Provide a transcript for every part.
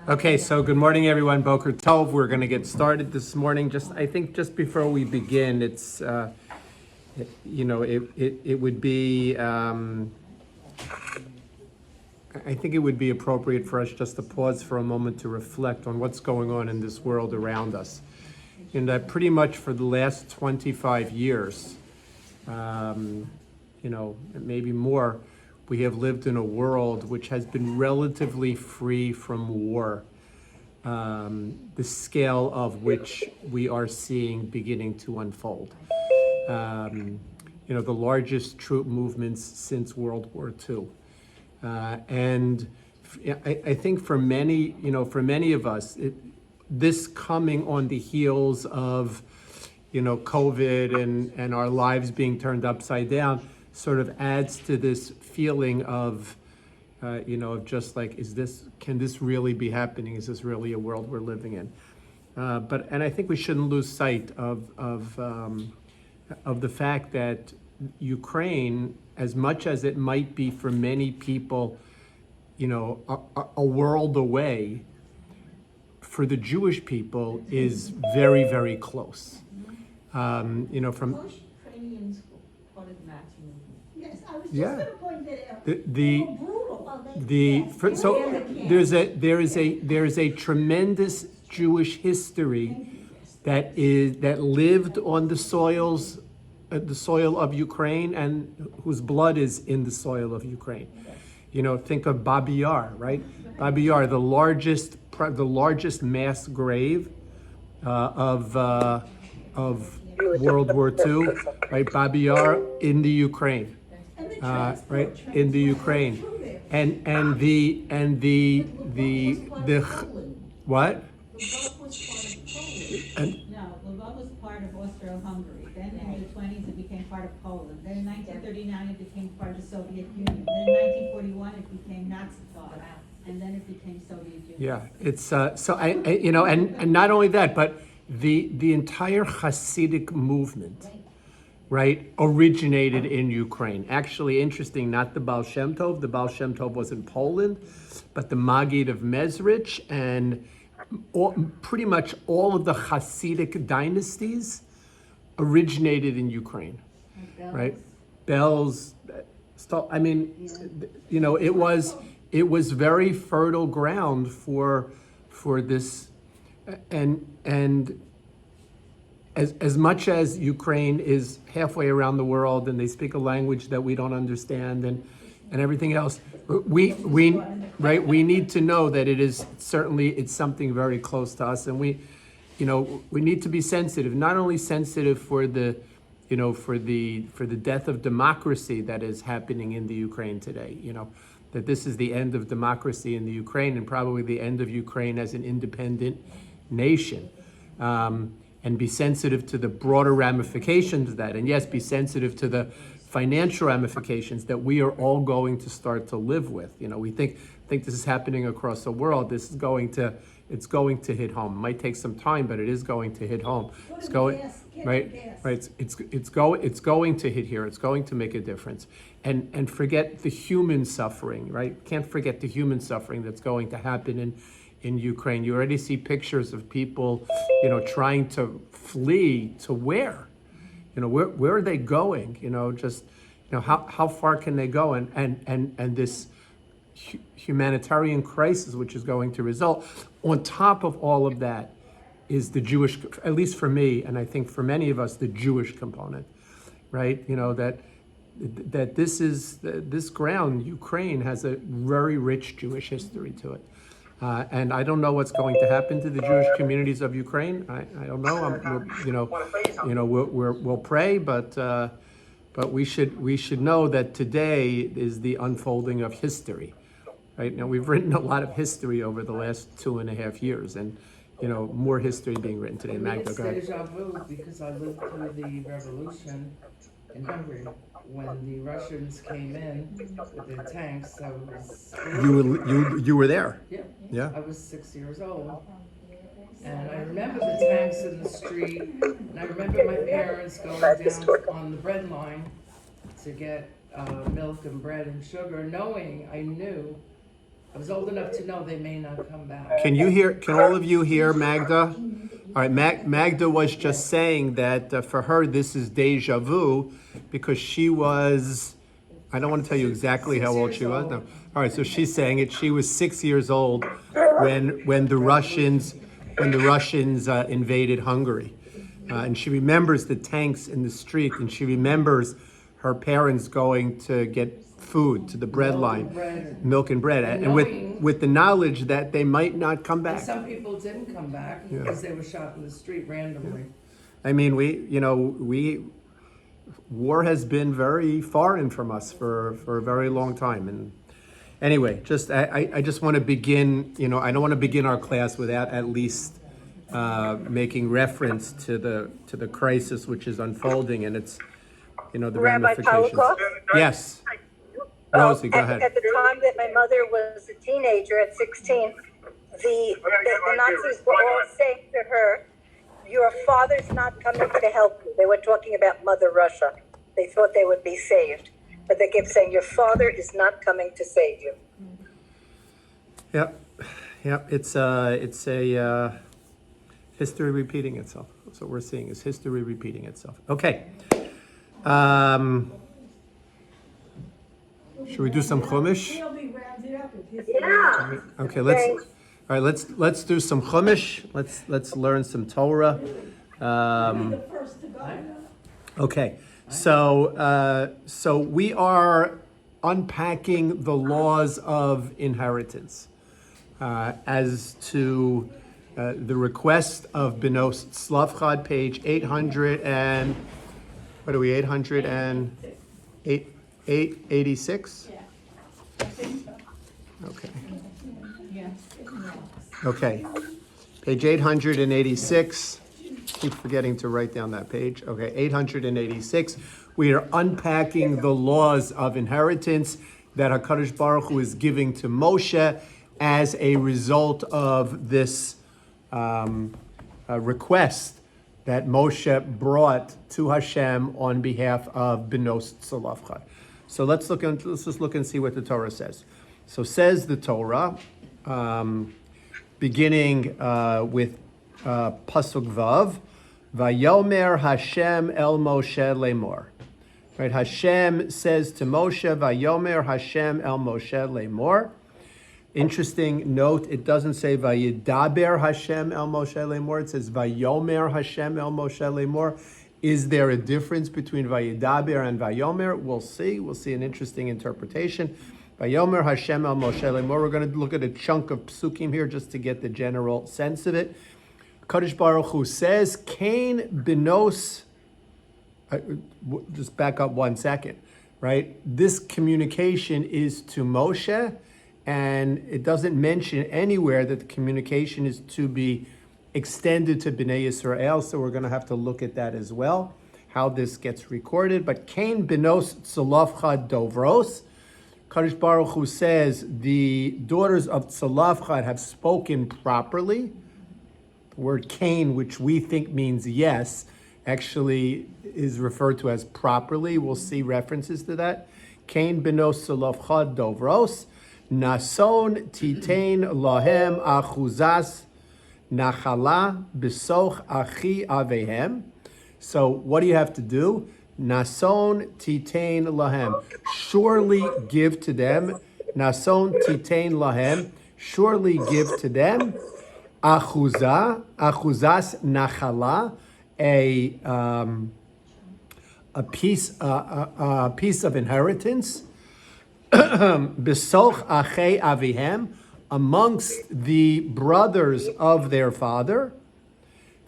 Okay, so good morning, everyone. Boker Tov. We're going to get started this morning. I think just before we begin, it would be, I think it would be appropriate for us just to pause for a moment to reflect on what's going on in this world around us. And that pretty much for the last 25 years, maybe more, we have lived in a world which has been relatively free from war, the scale of which we are seeing beginning to unfold. The largest troop movements since World War II. I think for many of us, this coming on the heels of, COVID and our lives being turned upside down sort of adds to this feeling of, of just like, can this really be happening? Is this really a world we're living in? And I think we shouldn't lose sight of the fact that Ukraine, as much as it might be for many people, a world away, for the Jewish people is very, very close. From Most Ukrainians were part of the Nazi movement. Yes, I was just Yeah. going to point that out. the Oh, brutal. Well, there is a tremendous Jewish history that lived on the soil of Ukraine, and whose blood is in the soil of Ukraine. Think of Babi Yar, right? Babi Yar, the largest mass grave of World War II, right? Babi Yar in the Ukraine, right? In the Ukraine, and the what? Lvov was part of Poland. And No, Lvov was part of Austro-Hungary. Then in the 20s it became part of Poland. Then in 1939 it became part of the Soviet Union. Then in 1941 it became Nazified. And then it became Soviet Union. Yeah, it's so and not only that, but the entire Hasidic movement, right, originated in Ukraine. Actually, interesting, not the Baal Shem Tov. The Baal Shem Tov was in Poland, but the Maggid of Mezrich and pretty much all of the Hasidic dynasties originated in Ukraine, right? Bells, stuff. I mean, it was very fertile ground for this, and as much as Ukraine is halfway around the world and they speak a language that we don't understand and everything else, we need to know that it's something very close to us, and we need to be sensitive, not only sensitive for the death of democracy that is happening in the Ukraine today, that this is the end of democracy in the Ukraine and probably the end of Ukraine as an independent nation. And be sensitive to the broader ramifications of that. And yes, be sensitive to the financial ramifications that we are all going to start to live with. We think this is happening across the world. It's going to hit home. It might take some time, but it is going to hit home. It's going, right. It's going to hit here. It's going to make a difference. And forget the human suffering, right? Can't forget the human suffering that's going to happen in Ukraine. You already see pictures of people, trying to flee to where? Where are they going? How far can they go? And this humanitarian crisis which is going to result. On top of all of that is the Jewish, at least for me, and I think for many of us, the Jewish component, right? That this ground, Ukraine, has a very rich Jewish history to it. And I don't know what's going to happen to the Jewish communities of Ukraine. I don't know. We'll pray, but we should know that today is the unfolding of history. Right now, we've written a lot of history over the last 2.5 years, and more history being written today. Magda, go ahead. It's deja vu because I lived through the revolution in Hungary when the Russians came in with their tanks. I was You were there. yeah. I was 6 years old, and I remember the tanks in the street, and I remember my parents going down on the bread line to get milk and bread and sugar, knowing I knew I was old enough to know they may not come back. Can all of you hear Magda? All right, Magda was just saying that for her, this is deja vu because she was, I don't want to tell you exactly how old she was. No. All right, so she's saying it. She was 6 years old when the Russians invaded Hungary. And she remembers the tanks in the street, and she remembers her parents going to get food to the bread line, milk and bread, and with the knowledge that they might not come And back. some people didn't come back because they were shot in the street randomly. I mean, war has been very foreign from us for a very long time. And anyway, I just want to begin, I don't want to begin our class without at least making reference to the crisis which is unfolding and its, the Rabbi ramifications. Pawlikov? Yes. Rosie, go At ahead. the time that my mother was a teenager at 16, the Nazis were all saying to her, "Your father's not coming to help you." They were talking about Mother Russia. They thought they would be saved. But they kept saying, "Your father is not coming to save you." Yep. It's a history repeating itself. That's what we're seeing is history repeating itself. Okay. Should we do some Chumash? Yeah. Okay, let's do some Chumash. Let's learn some Torah. Okay, so we are unpacking the laws of inheritance as to the request of Benos Tzlavchad, page 800 and what are we? 886. Yeah. I think so. Okay. Yeah. Okay, page 886. Keep forgetting to write down that page. Okay, 886. We are unpacking the laws of inheritance that HaKadosh Baruch Hu is giving to Moshe as a result of this request that Moshe brought to Hashem on behalf of Benos Tzalafchad. So let's just look and see what the Torah says. So says the Torah, beginning with Pasuk Vav, Vayomer Hashem el Moshe lemor. Right, Hashem says to Moshe, Vayomer Hashem el Moshe lemor. Interesting note, it doesn't say Vayidaber Hashem el Moshe lemor, it says Vayomer Hashem el Moshe lemor. Is there a difference between Vayidaber and Vayomer? We'll see an interesting interpretation. Vayomer Hashem el Moshe lemor. We're going to look at a chunk of psukim here just to get the general sense of it. Kadosh Baruch Hu says, Cain Benos, just back up 1 second, right? This communication is to Moshe, and it doesn't mention anywhere that the communication is to be extended to Bnei Yisrael, so we're going to have to look at that as well, how this gets recorded. But Cain Benos Tzalafchad Dovros, Kadosh Baruch Hu says, the daughters of Tzalafchad have spoken properly. The word Cain, which we think means yes, actually is referred to as properly. We'll see references to that. Cain Benos Tzalafchad Dovros, Nason Titain Lahem Achuzas Nachala Besoch Achi Avehem. So what do you have to do? Nason Titain Lahem. Surely give to them. Nason Titain Lahem. Surely give to them. Achuzas Nachala, a piece of inheritance. Besoch Achi Avihem, amongst the brothers of their father.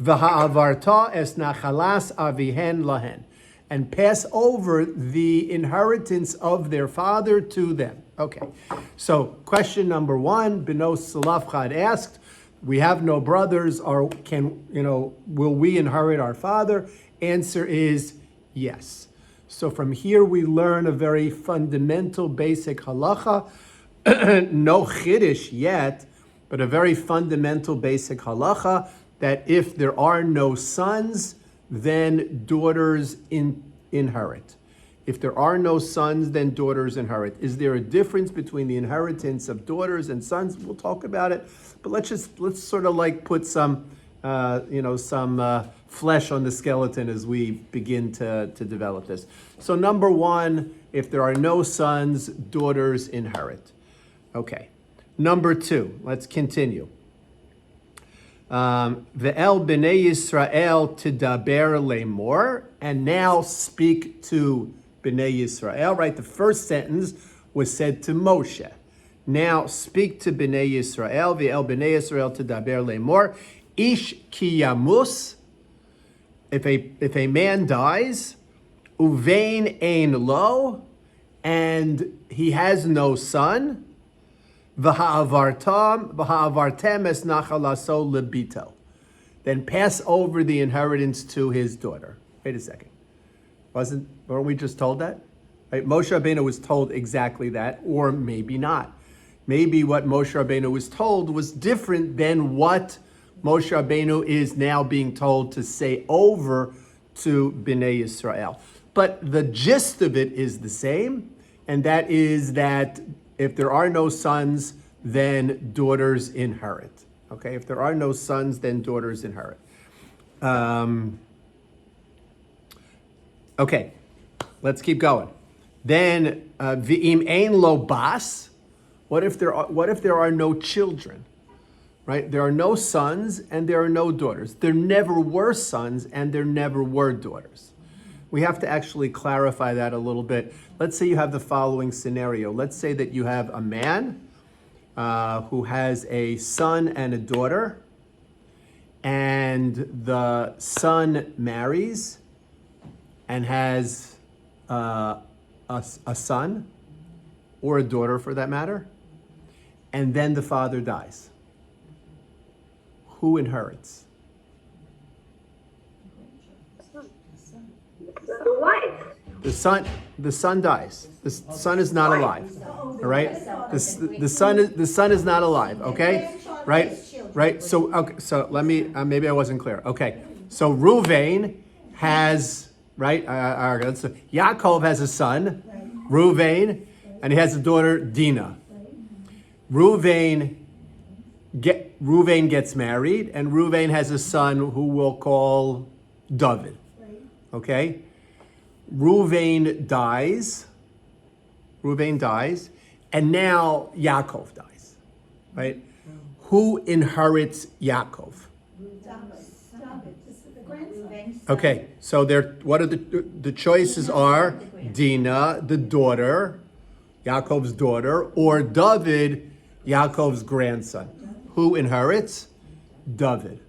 V'ha'avarta es nachalas avihen lahen, and pass over the inheritance of their father to them. Okay, so question number one, Benos Tzalafchad asked, we have no brothers, or will we inherit our father? Answer is yes. So from here we learn a very fundamental, basic halacha, no chiddush yet, but a very fundamental, basic halacha, that if there are no sons, then daughters inherit. If there are no sons, then daughters inherit. Is there a difference between the inheritance of daughters and sons? We'll talk about it, but let's sort of like put some, some flesh on the skeleton as we begin to develop this. So number one, if there are no sons, daughters inherit. Okay. Number two, let's continue. Ve'el b'nei Yisrael tidaber lemor, and now speak to B'nai Yisrael, right? The first sentence was said to Moshe. Now speak to B'nai Yisrael, Ve'el B'nai Yisrael tidaber lemor, ish ki yamus, if a man dies, uvein ein lo, and he has no son, v'ha'avartem es nachalaso lebito, then pass over the inheritance to his daughter. Wait a second. Weren't we just told that? Right? Moshe Rabbeinu was told exactly that, or maybe not. Maybe what Moshe Rabbeinu was told was different than what Moshe Rabbeinu is now being told to say over to Bnei Yisrael. But the gist of it is the same, and that is that if there are no sons, then daughters inherit. Okay, if there are no sons, then daughters inherit. Okay, let's keep going. Then v'im ein lo bas. What if there are no children? Right? There are no sons and there are no daughters. There never were sons and there never were daughters. We have to actually clarify that a little bit. Let's say you have the following scenario. Let's say that you have a man who has a son and a daughter, and the son marries and has a son, or a daughter for that matter, and then the father dies. Who inherits? The wife. The son dies. The son is not alive. All right? The son is not alive, okay? Right? So let me, maybe I wasn't clear. Okay. So Ruvain has, right? Yaakov has a son, Ruvain, and he has a daughter, Dinah. Ruvain gets married, and Ruvain has a son who we'll call David. Okay? Ruvain dies, and now Yaakov dies. Right? Who inherits Yaakov? Okay, so what are the choices are Dinah, the daughter, Yaakov's daughter, or David, Yaakov's grandson. Who inherits? David.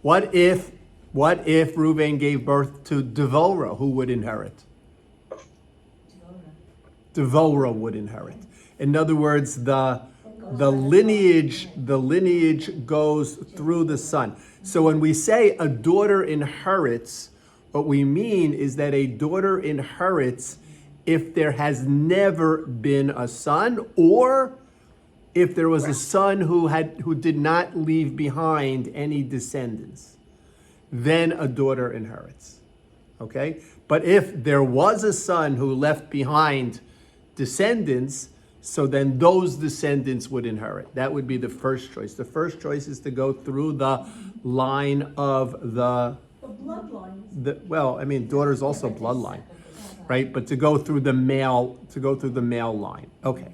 What if Reuben gave birth to Devorah? Who would inherit? Devorah would inherit. In other words, the lineage goes through the son. So when we say a daughter inherits, what we mean is that a daughter inherits if there has never been a son, or if there was a son who did not leave behind any descendants, then a daughter inherits. Okay? But if there was a son who left behind descendants, so then those descendants would inherit. That would be the first choice. The first choice is to go through the line of the bloodline. Daughter's also bloodline, right? But to go through the male line. Okay.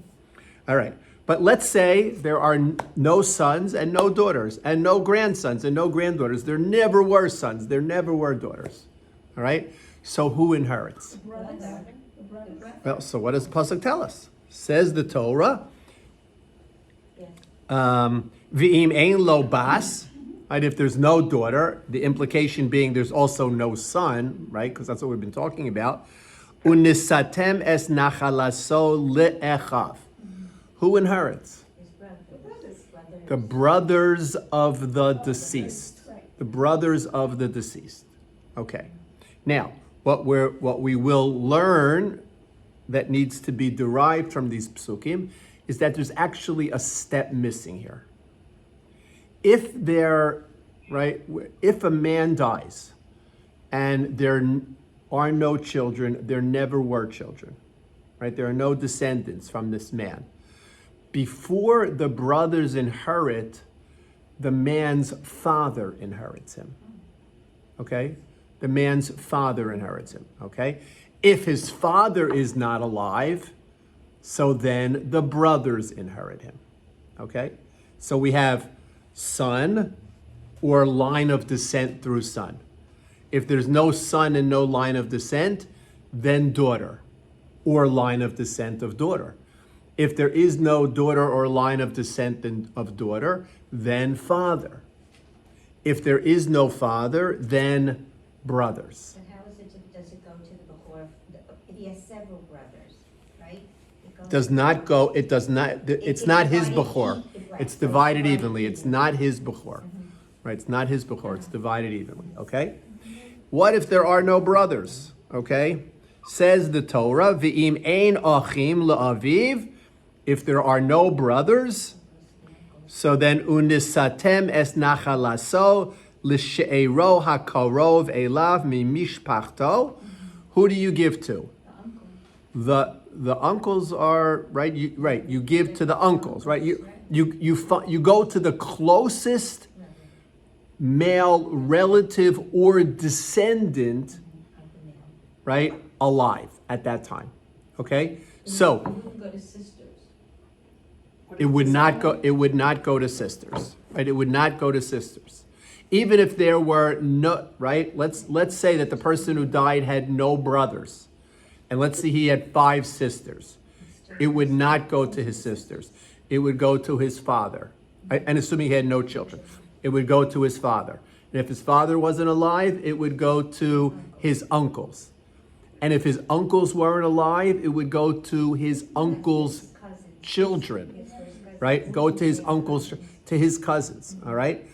All right. But let's say there are no sons and no daughters and no grandsons and no granddaughters. There never were sons. There never were daughters. All right? So who inherits? Well, so what does the pasuk tell us? Says the Torah, V'im ein lo bas, right? If there's no daughter, the implication being there's also no son, right? Because that's what we've been talking about. Unisatem es nachalaso le'echav. Who inherits? The brothers of the deceased. The brothers of the deceased. Okay. Now, what we will learn that needs to be derived from these psukim is that there's actually a step missing here. If a man dies and are no children, there never were children, right? There are no descendants from this man. Before the brothers inherit, the man's father inherits him, okay? The man's father inherits him, okay? If his father is not alive, so then the brothers inherit him, okay? So we have son or line of descent through son. If there's no son and no line of descent, then daughter or line of descent of daughter. If there is no daughter or line of descent of daughter, then father. If there is no father, then brothers. And how is it, does it go to the Bechor? If he has several brothers, right? It goes- Does not go, it does not, it's not his divided Bechor. right. It's divided evenly. It's not his Bechor. Right, it's not his Bechor. It's divided evenly, okay? What if there are no brothers, okay? Says the Torah, V'im ein achim la'aviv, if there are no brothers, so then unisatem es nachalaso l'she'ero hakarov elav mimishpachto. Who do you give to? The uncles are right. You give to the uncles, right? You go to the closest male relative or descendant, right, alive at that time. Okay, so Go to sisters. it would not go. It would not go to sisters, right? It would not go to sisters, even if there were no. Right? Let's say that the person who died had no brothers, and let's say he had 5 sisters. It would not go to his sisters. It would go to his father, right? And assuming he had no children, it would go to his father. And if his father wasn't alive, it would go to his uncles. And if his uncles weren't alive, it would go to his uncle's children, right? Go to his uncles, to his cousins, all right?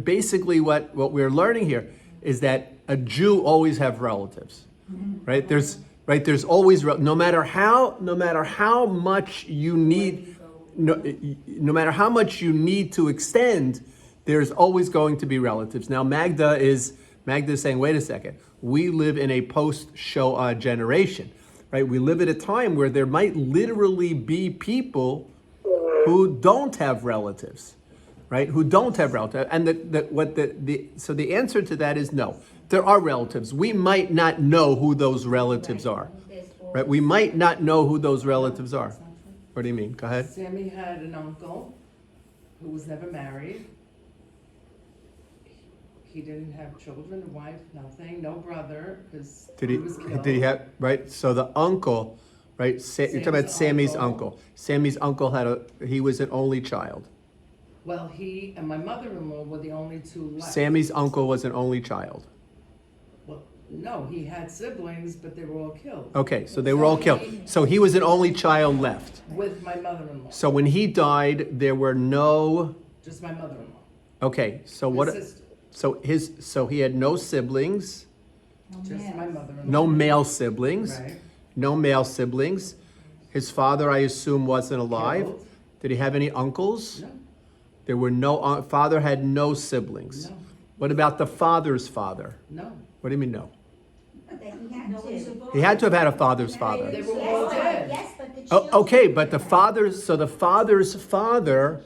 Basically what we're learning here is that a Jew always have relatives, right? There's always, no matter how much you need, no matter how much you need to extend, there's always going to be relatives. Now Magda is saying, wait a second, we live in a post-Shoah generation, right? We live at a time where there might literally be people who don't have relatives, right? Who don't have relatives. And so the answer to that is no. There are relatives. We might not know who those relatives are, right? We might not know who those relatives are. What do you mean? Go ahead. Sammy had an uncle who was never married. He didn't have children, a wife, nothing, no brother, because he was killed. Did he have, right? So the uncle, right? You're talking about Sammy's uncle. Sammy's uncle he was an only child. Well, he and my mother-in-law were the only 2 left. Sammy's uncle was an only child. Well, no, he had siblings, but they were all killed. Okay, so they were all killed. So he was an only child left. With my mother-in-law, So when he died, there were no, just my mother-in-law. okay, so His what, sister, so he had no siblings, just my mother-in-law. no male siblings, Right. no male siblings. His father, I assume, wasn't alive. Killed. Did he have any uncles? No, There were no, father had no siblings. No. What about the father's father? no. What do you mean no? That he had to. He had to have had a father's father. They were all dead. Yes, but the Oh, children. okay, but the father's father,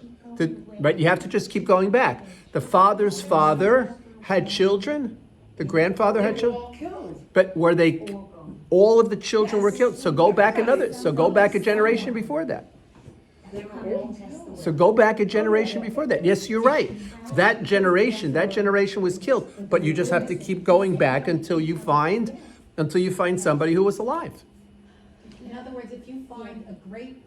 right, you have to just keep going back. The father's father had children? The grandfather They had were children? all killed. But were they, all of the children were killed? So go back a generation before that. They were all killed. So go back a generation before that. Yes, you're right. That generation was killed. But you just have to keep going back until you find somebody who was alive. In other words, if you find a great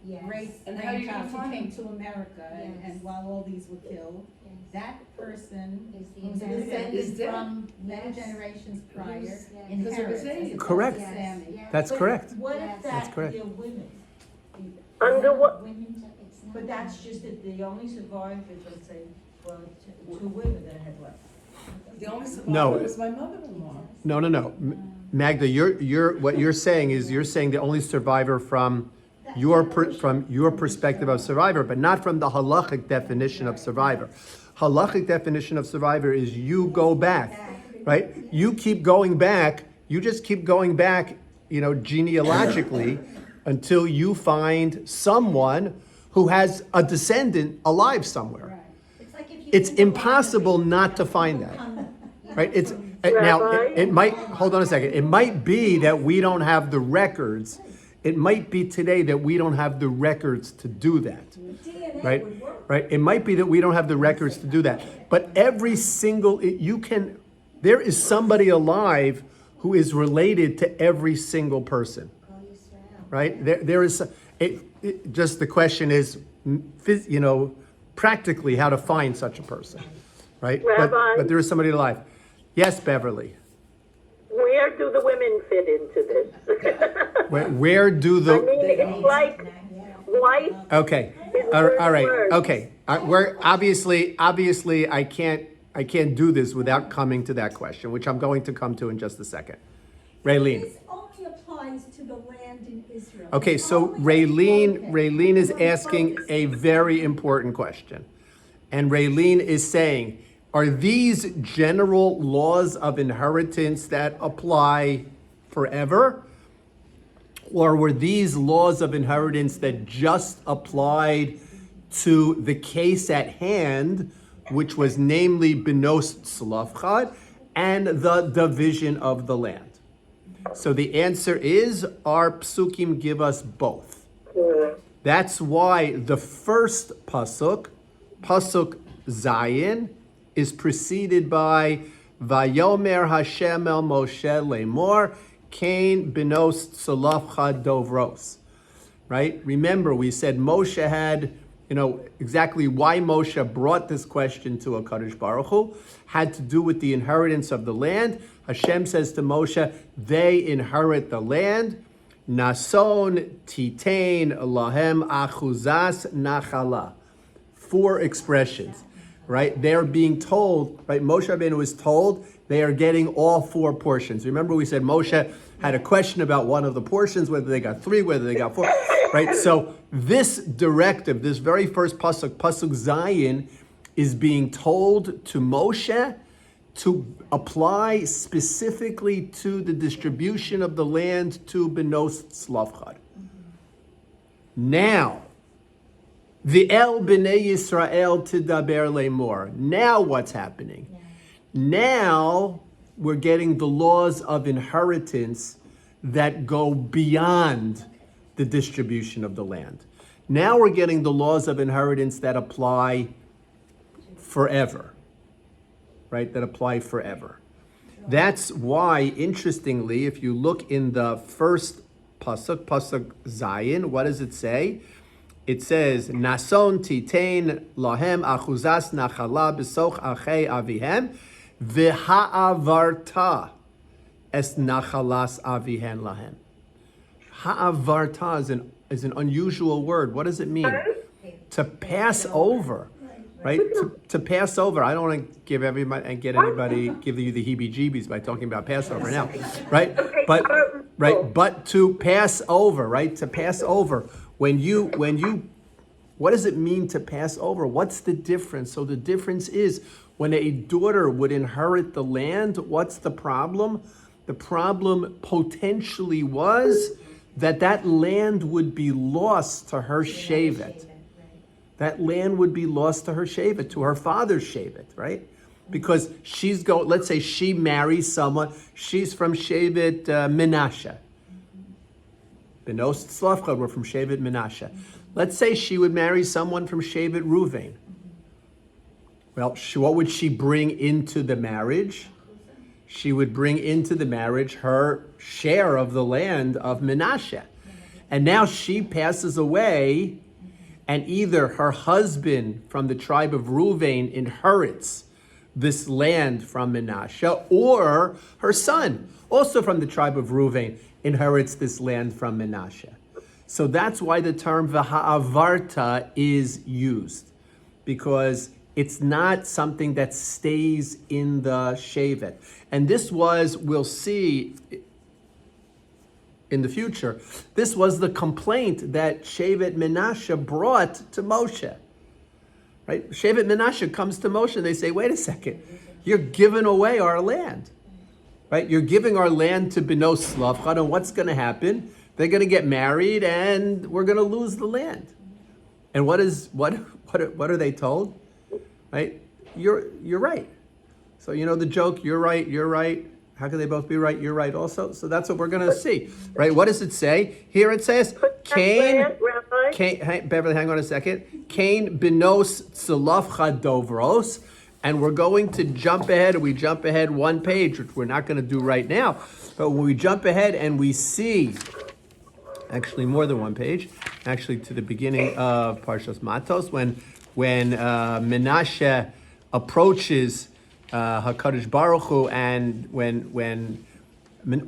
Yes. And how you gonna grandchild who find came them? to America and Yes. while all these were killed, Yes. that person Is the who's inheritor. Is descended dead. from many Yes. generations prior Yes. Because of inherits his as age. opposed to Correct. Sammy. Yes. That's But correct. What Yes. if That's that correct. they're women? Under what? Women, it's not. But that's just that the only survivors, let's say, were 2 women that had left. The only No. survivor was my mother-in-law. No. Magda, what you're saying is the only survivor from your perspective of survivor, but not from the halachic definition of survivor. Halachic definition of survivor is you go back. right? You keep going back, you just keep going back, genealogically until you find someone who has a descendant alive somewhere. It's like if you. It's impossible not to find that, right? It might, hold on a second, it might be that we don't have the records. It might be today that we don't have the records to do that, DNA right? would work. Right? It might be that we don't have the records to do that. But every single, there is somebody alive who is related to every single person, right? There is, just the question is, practically how to find such a person, right? Rabbi? But there is somebody alive. Yes, Beverly. Where do the women fit into this? Where do I the, mean, it's like white okay, is all word right, word. okay. We're obviously, I can't do this without coming to that question, which I'm going to come to in just a second. Raylene. This only applies to the land in Israel. Okay, It's so only Raylene is We're asking focused. a very important question. And Raylene is saying, are these general laws of inheritance that apply forever? Or were these laws of inheritance that just applied to the case at hand, which was namely Benos Tzlafchad and the division of the land? So the answer is, our psukim give us both. That's why the first pasuk, pasuk Zayin, is preceded by Vayomer Hashem el Moshe lemor, Cain benos Tzlafchad dovros. Right? Remember, we said Moshe had, exactly why Moshe brought this question to HaKadosh Baruch Hu, had to do with the inheritance of the land. Hashem says to Moshe, they inherit the land. Nason titain lahem achuzas nachala. 4 expressions, right? They're being told, right? Moshe Rabbeinu is told they are getting all 4 portions. Remember we said Moshe had a question about one of the portions, whether they got 3, whether they got 4, right? So this directive, this very first pasuk, pasuk Zayin, is being told to Moshe to apply specifically to the distribution of the land to Benos Tzlafchad. Now, the El B'nai Yisrael Tidaber Lemor. Now what's happening? Now we're getting the laws of inheritance that go beyond the distribution of the land. Now we're getting the laws of inheritance that apply forever, right? That apply forever. That's why, interestingly, if you look in the first pasuk, pasuk Zayin, what does it say? It says, Nason titain lahem achuzas nachala b'soch achei avihem v'ha'avarta es nachalas avihen lahem. Ha'avarta is an unusual word. What does it mean? To pass over, right? To pass over. I don't want to give you the heebie-jeebies by talking about Passover now, right? But to pass over, right? To pass over. When you, what does it mean to pass over? What's the difference? So the difference is when a daughter would inherit the land, what's the problem? The problem potentially was that land would be lost to her shevet. That land would be lost to her shevet, to her father's shevet, right? Because let's say she marries someone, she's from shevet Menashe. Benos Tzlafchad were from shevet Menashe. Let's say she would marry someone from shevet Ruvain. Well, what would she bring into the marriage? She would bring into the marriage her share of the land of Menashe. And now she passes away, and either her husband from the tribe of Ruvain inherits this land from Menashe, or her son, also from the tribe of Ruvain, inherits this land from Menashe. So that's why the term v'ha'avarta is used, because it's not something that stays in the shevet. And this was, we'll see in the future, this was the complaint that Shevet Menashe brought to Moshe. Right? Shevet Menashe comes to Moshe and they say, wait a second, You're giving away our land, right? You're giving our land to Beno Slavchad, and what's going to happen? They're going to get married, and we're going to lose the land. And what are they told? Right? You're right. So you know the joke. You're right. You're right. How can they both be right? You're right also. So that's what we're going to see, right? What does it say? Here it says, Cain. Rabbi? Hey, Beverly, hang on a second. Cain benos tzalafcha dovros. And we're going to jump ahead. We jump ahead one page, which we're not going to do right now. But when we jump ahead and we see, actually more than one page, actually to the beginning of Parshas Matos, when Menashe approaches HaKadosh Baruch Hu, and when Shevet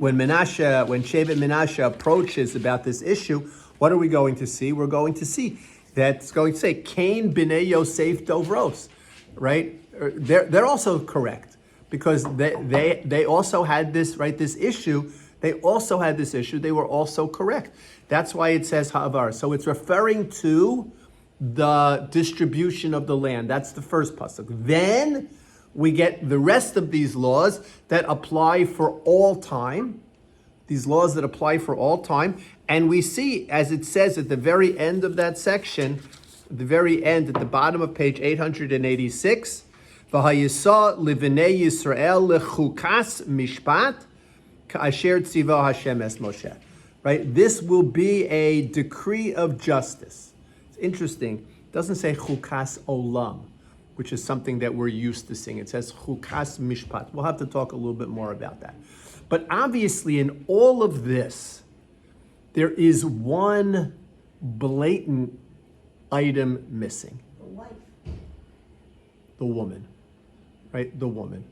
Menashe approaches about this issue, what are we going to see? We're going to see that it's going to say Cain b'nei Yosef Dovros, right? They're also correct because they also had this, right, this issue. They also had this issue. They were also correct. That's why it says ha'avar. So it's referring to the distribution of the land. That's the first pasuk. Then we get the rest of these laws that apply for all time. These laws that apply for all time. And we see, as it says at the very end of that section, the very end, at the bottom of page 886, V'hayisa livnei Yisrael lechukas mishpat ka'asher tziva Hashem es Moshe. Right? This will be a decree of justice. It's interesting. It doesn't say chukas olam, which is something that we're used to seeing. It says chukas mishpat. We'll have to talk a little bit more about that. But obviously in all of this, there is one blatant item missing. The wife. The woman. Right? The woman.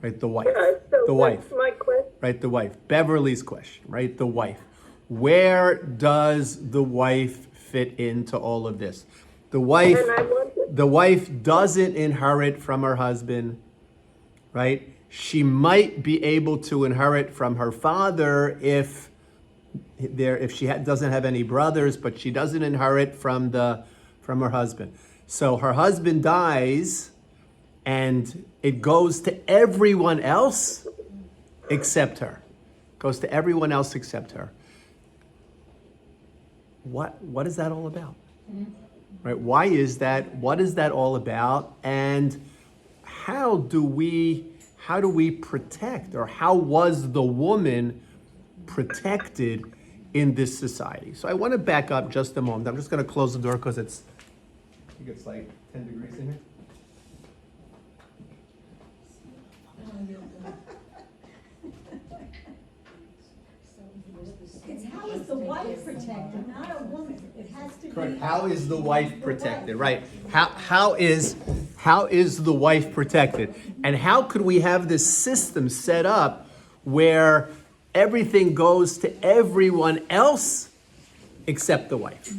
Right? The wife. So The wife. that's my question. Right? The wife. Beverly's question. Right? The wife. Where does the wife fit into all of this? The wife. And I wonder, The wife doesn't inherit from her husband, right? She might be able to inherit from her father if she doesn't have any brothers, but she doesn't inherit from her husband. So her husband dies, and it goes to everyone else except her. Goes to everyone else except her. What is that all about? Right? Why is that? What is that all about? And how do we protect, or how was the woman protected in this society? So I want to back up just a moment. I'm just going to close the door because I think it's like 10 degrees in here. It's how is the wife protected, not a woman. It has to Correct. be. How is the wife protected? Right. How is the wife protected? And how could we have this system set up where everything goes to everyone else except the wife?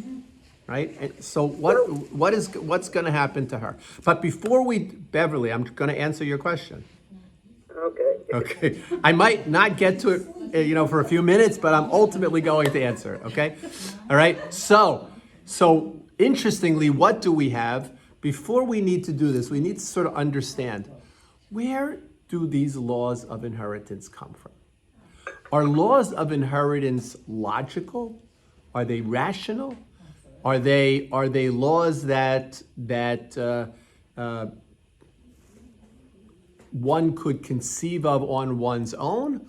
Right? And so what's going to happen to her? But before Beverly, I'm going to answer your question. Okay. I might not get to it, for a few minutes, but I'm ultimately going to answer it. Okay. All right. So interestingly, what do we have? Before we need to do this, we need to sort of understand, where do these laws of inheritance come from? Are laws of inheritance logical? Are they rational? Are they laws that one could conceive of on one's own,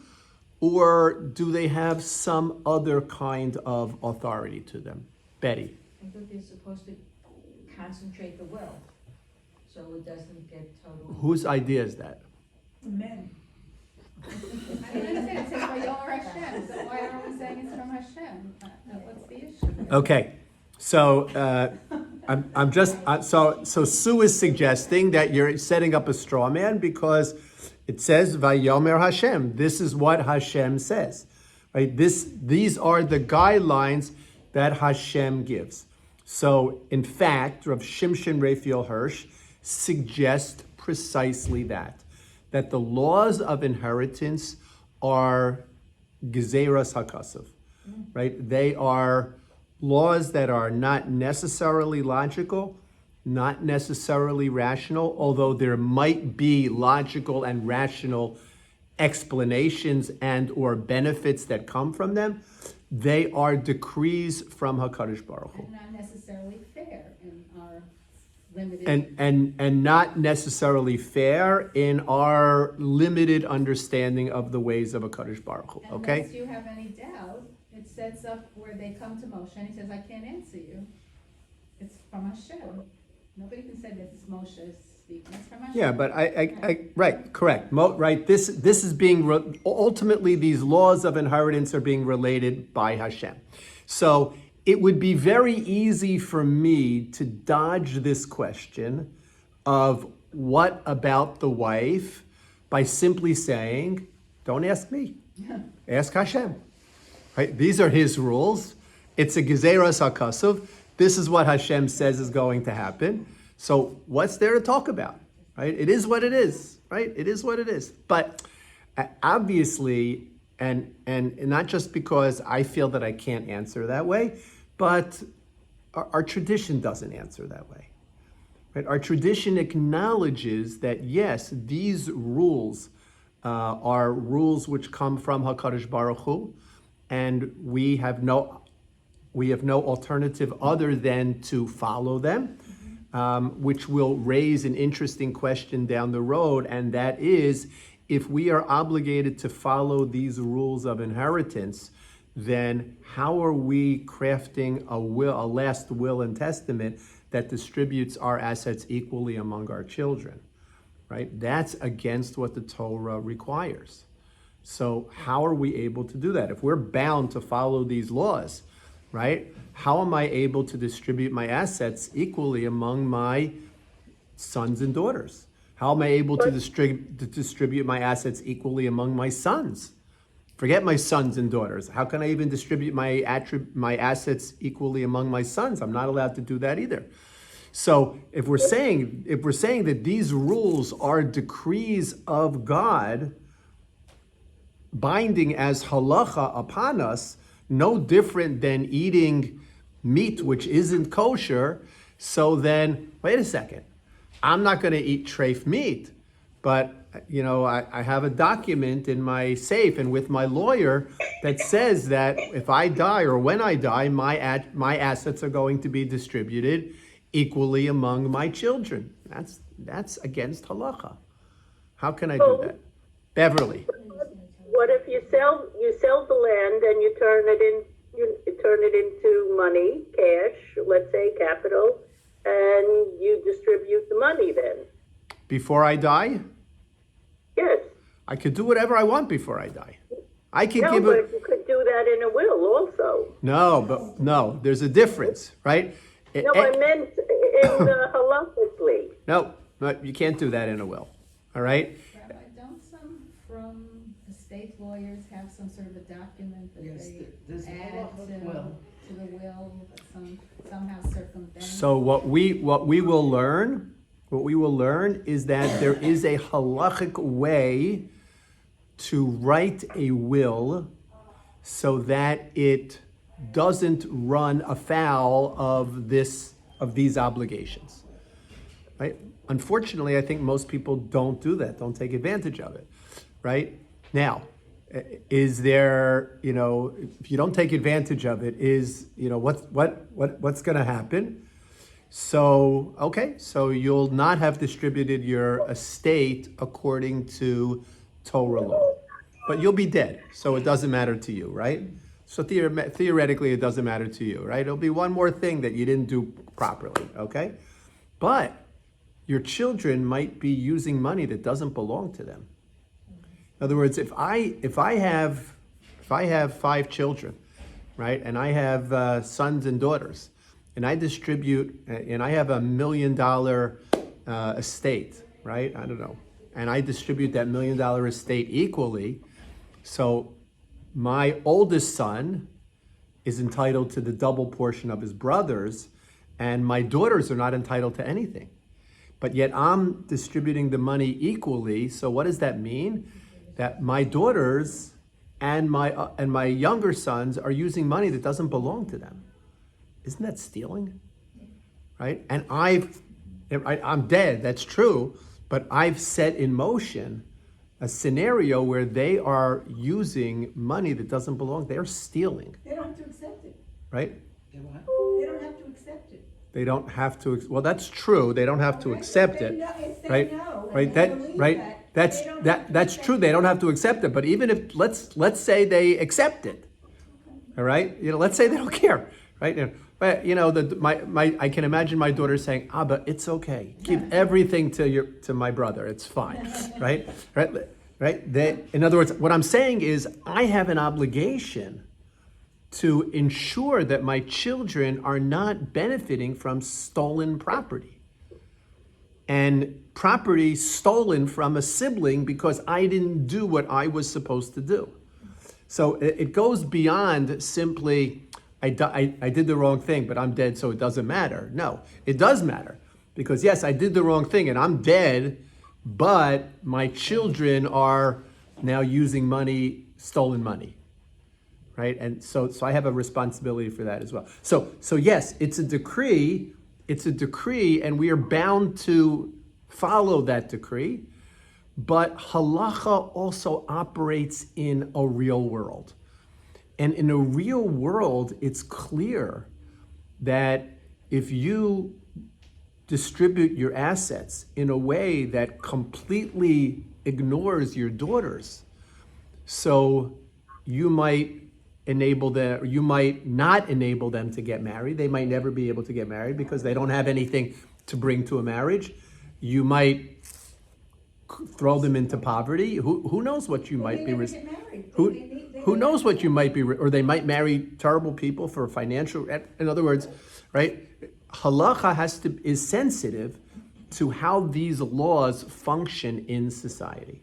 or do they have some other kind of authority to them? Betty. I thought they're supposed to concentrate the wealth, so it doesn't get total. Whose idea is that? The men. I don't understand, it says Vayomer Hashem, so why are we saying it's from Hashem? What's the issue? Okay, so so Sue is suggesting that you're setting up a straw man because it says Vayomer Hashem. This is what Hashem says, right? These are the guidelines that Hashem gives. So in fact, Rav Shimshon Raphael Hirsch suggests precisely that the laws of inheritance are Gezeras HaKasav, right? They are laws that are not necessarily logical, not necessarily rational, although there might be logical and rational explanations and or benefits that come from them. They are decrees from HaKadosh Baruch Hu. And not necessarily fair in our limited. And not necessarily fair in our limited understanding of the ways of HaKadosh Baruch Hu, okay? Unless you have any doubt, it sets up where they come to Moshe and he says, I can't answer you. It's from Hashem. Nobody can say that it's Moshe's speaking, it's from Hashem. Yeah, but right, correct. Right, this is being, ultimately these laws of inheritance are being related by Hashem. So it would be very easy for me to dodge this question of what about the wife by simply saying, don't ask me, ask Hashem. Right? These are his rules. It's a Gezeras HaKasuv. This is what Hashem says is going to happen. So what's there to talk about? Right? It is what it is. Right? It is what it is. But obviously, and not just because I feel that I can't answer that way, but our tradition doesn't answer that way. Right? Our tradition acknowledges that yes, these rules are rules which come from HaKadosh Baruch Hu, and we have no alternative other than to follow them, which will raise an interesting question down the road, and that is, if we are obligated to follow these rules of inheritance, then how are we crafting a last will and testament that distributes our assets equally among our children, right? That's against what the Torah requires. So how are we able to do that? If we're bound to follow these laws, right? How am I able to distribute my assets equally among my sons and daughters? How am I able to distribute my assets equally among my sons? Forget my sons and daughters. How can I even distribute my assets equally among my sons? I'm not allowed to do that either. So if we're saying that these rules are decrees of God, binding as halacha upon us, no different than eating meat which isn't kosher, so then, wait a second, I'm not going to eat treif meat, but I have a document in my safe and with my lawyer that says that if I die or when I die, my assets are going to be distributed equally among my children. That's against halacha. How can I do that? Beverly. What if you sell the land and you turn it into money, cash, let's say capital, and you distribute the money then? Before I die? Yes. I could do whatever I want before I die. I can No, give but it. you could do that in a will also. No, there's a difference, right? No, I meant in halachically. No, you can't do that in a will. All right? Rabbi, don't some from estate lawyers have some sort of a document that Yes, they there's a add halachic will. to the will, that somehow circumvent? So what we will learn is that there is a halachic way to write a will so that it doesn't run afoul of these obligations. Right? Unfortunately, I think most people don't do that, don't take advantage of it. Right? Now, is there, if you don't take advantage of it, what's going to happen? So, okay, so you'll not have distributed your estate according to Torah law, but you'll be dead, so it doesn't matter to you, right? So theoretically, it doesn't matter to you, right? It'll be one more thing that you didn't do properly, okay? But your children might be using money that doesn't belong to them. In other words, if I have 5 children, right, and I have sons and daughters, and I distribute, and I have $1 million estate, right? I don't know, and I distribute that $1 million estate equally, so my oldest son is entitled to the double portion of his brothers, and my daughters are not entitled to anything. But yet I'm distributing the money equally, so what does that mean? That my daughters and my younger sons are using money that doesn't belong to them. Isn't that stealing? Right? And I've I'm dead, that's true, but I've set in motion a scenario where they are using money that doesn't belong. They're stealing, They don't have to accept it. right? They what? They don't have to accept it. They don't have to, well, that's true, they don't have to accept it, right? Right, that's true, they don't have to accept it, but even if, let's say they accept it, all right? Let's say they don't care, right? But, I can imagine my daughter saying, Abba, it's okay, give everything to my brother, it's fine, right? Right? In other words, what I'm saying is, I have an obligation to ensure that my children are not benefiting from stolen property. And property stolen from a sibling because I didn't do what I was supposed to do. So it goes beyond simply, I did the wrong thing, but I'm dead, so it doesn't matter. No, it does matter. Because yes, I did the wrong thing and I'm dead, but my children are now using money, stolen money. Right? And so I have a responsibility for that as well. So yes, it's a decree, and we are bound to follow that decree, but halacha also operates in a real world. And in a real world, it's clear that if you distribute your assets in a way that completely ignores your daughters, so you might enable them, or you might not enable them to get married. They might never be able to get married because they don't have anything to bring to a marriage. You might throw them into poverty. Who knows what you might be? Who knows what you might be? Or they might marry terrible people for financial. In other words, right? Halacha is sensitive to how these laws function in society.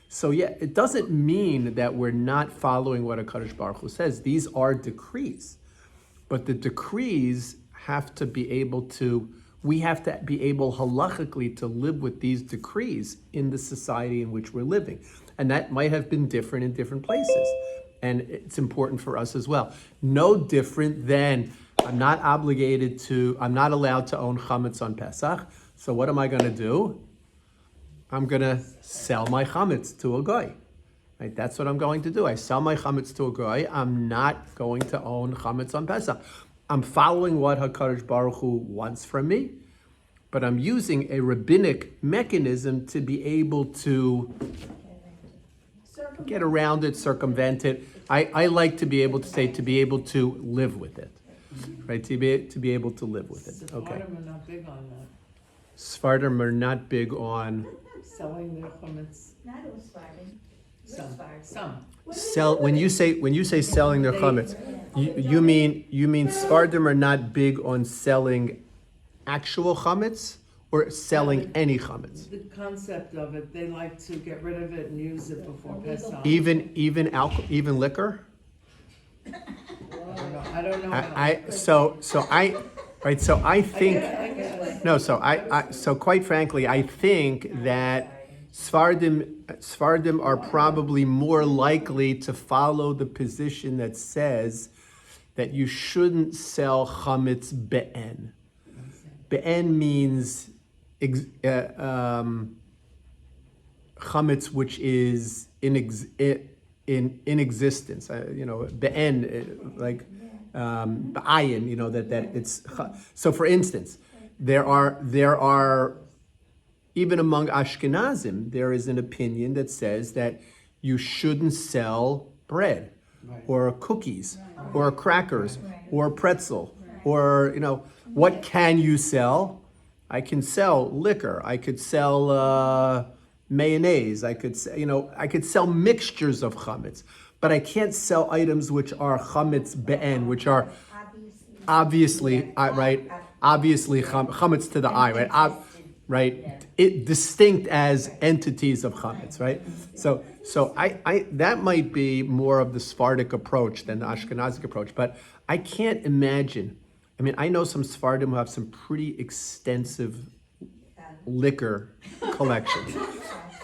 So yeah, it doesn't mean that we're not following what HaKadosh Baruch Hu says. These are decrees. But the decrees have to be able to, we have to be able halachically to live with these decrees in the society in which we're living. And that might have been different in different places. And it's important for us as well. No different than, I'm not allowed to own chametz on Pesach. So what am I gonna do? I'm gonna sell my chametz to a guy. Right? That's what I'm going to do. I sell my chametz to a guy. I'm not going to own chametz on Pesach. I'm following what HaKadosh Baruch Hu wants from me, but I'm using a rabbinic mechanism to be able to get around it, circumvent it. I like to be able to say, to be able to live with it. Right? To be able to live with it. Okay. Sephardim are not big on that. Sephardim are not big on Selling their chametz. Not all Spartan. Some. when you say selling their chametz, you mean Sephardim are not big on selling actual chametz or selling any chametz? The concept of it, they like to get rid of it and use it before Pesach. Even alcohol, even liquor. I don't know. I think no. So quite frankly, I think that Sephardim are probably more likely to follow the position that says that you shouldn't sell chametz be'en. Be'en means chametz which is in existence. Be'en like ba'ayin. That it's so. For instance, there are even among Ashkenazim, there is an opinion that says that you shouldn't sell bread, or cookies, or crackers, or pretzel, or what can you sell? I can sell liquor. I could sell mayonnaise. I could sell mixtures of chametz, but I can't sell items which are chametz be'en, which are obviously chametz to the eye, right? Right, distinct as entities of chametz, right? So I that might be more of the Sephardic approach than the Ashkenazic approach, but I can't imagine. I mean, I know some Sephardim who have some pretty extensive liquor collections.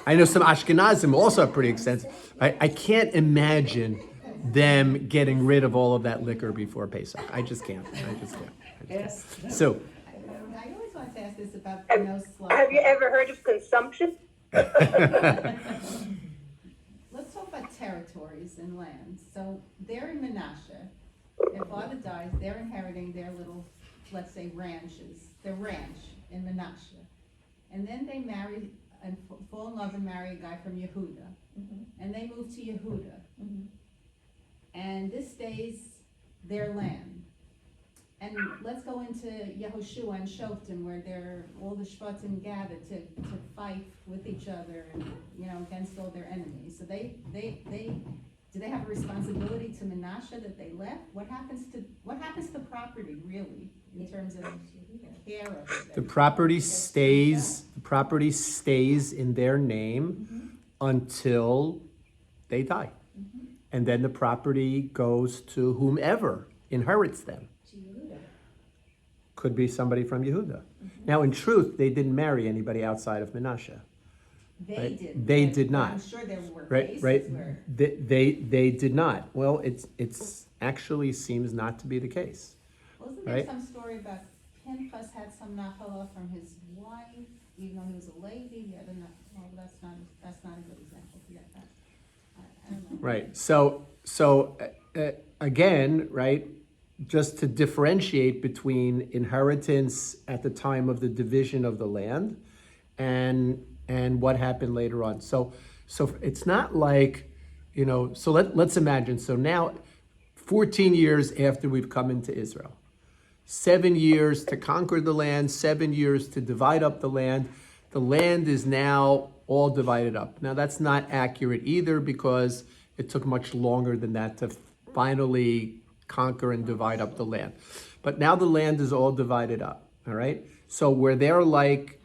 I know some Ashkenazim also have pretty extensive. I can't imagine them getting rid of all of that liquor before Pesach. I just can't. Yes. So. I always wanted to ask this about Have- no slot. Have you ever heard of consumption? Let's talk about territories and lands. So they're in Menashe. Their father dies, they're inheriting their little, let's say, ranches, their ranch in Menashe. And then they marry and fall in love and marry a guy from Yehuda. And they move to Yehuda. And this stays their land. And let's go into Yehoshua and Shoftim, where all the Shvatim gather to fight with each other and, against all their enemies. So do they have a responsibility to Menashe that they left? What happens to property really, in terms of care of it? The property stays in their name until they die. And then the property goes to whomever inherits them. Could be somebody from Yehuda. Now, in truth, they didn't marry anybody outside of Menashe. They right? did. They but did not. I'm sure there were Right, cases right. where. They did not. Well, it's actually seems not to be the case. Wasn't there Right. some story about Pinchas had some nachala from his wife, even though he was a lady? The other, well, that's not a good example. Forget that. I don't know. Right. So again, right, just to differentiate between inheritance at the time of the division of the land and what happened later on. So it's not like, so let's imagine. So now 14 years after we've come into Israel, 7 years to conquer the land, 7 years to divide up the land. The land is now all divided up. Now that's not accurate either, because it took much longer than that to finally conquer and divide up the land. But now the land is all divided up, all right? So were there like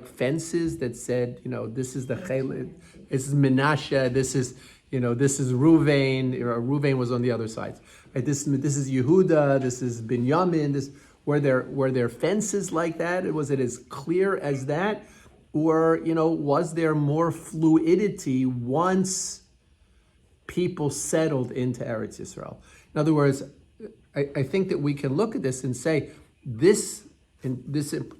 fences that said, this is the Chel, this is Menashe, this is Ruvain, Ruvain was on the other side. Right? This is Yehuda, this is Binyamin, were there fences like that? Was it as clear as that? Or, was there more fluidity once people settled into Eretz Yisrael? In other words, I think that we can look at this and say this